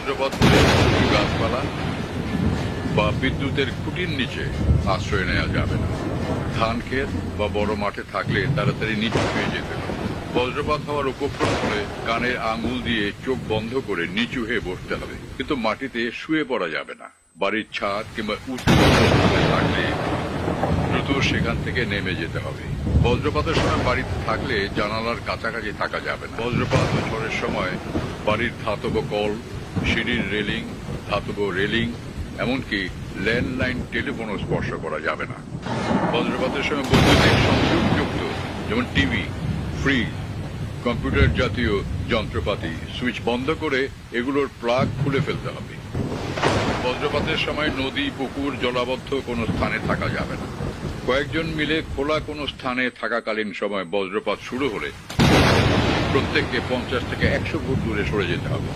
বজ্রপাত হলে উঁচু গাছপালা বা বিদ্যুতের খুঁটির নিচে আশ্রয় নেওয়া যাবে না। ধান ক্ষেত বা বড় মাঠে থাকলে তাড়াতাড়ি নিচু হয়ে যেতে হবে। বজ্রপাত হওয়ার উপক্রম হলে কানের আঙুল দিয়ে চোখ বন্ধ করে নিচু হয়ে বসতে হবে, কিন্তু মাটিতে শুয়ে পড়া যাবে না। বাড়ির ছাদ কিংবা উঁচু স্থানে থাকলে দ্রুত সেখান থেকে নেমে যেতে হবে। বজ্রপাতের সময় বাড়িতে থাকলে জানালার কাছাকাছি থাকা যাবে না। বজ্রপাত ও ঝড়ের সময় বাড়ির ধাতব কল, সিঁড়ির রেলিং, ধাতব রেলিং, এমনকি ল্যান্ডলাইন টেলিফোনও স্পর্শ করা যাবে না। বজ্রপাতের সময় বৈদ্যুতিক সংযোগযুক্ত যেমন টিভি, ফ্রিজ, কম্পিউটার জাতীয় যন্ত্রপাতি সুইচ বন্ধ করে এগুলোর প্লাগ খুলে ফেলতে হবে। বজ্রপাতের সময় নদী, পুকুর, জলাবদ্ধ কোনো স্থানে থাকা যাবে না। কয়েকজন মিলে খোলা কোনো স্থানে থাকাকালীন সময় বজ্রপাত শুরু হলে প্রত্যেককে 50 থেকে 100 ফুট দূরে সরে যেতে হবে।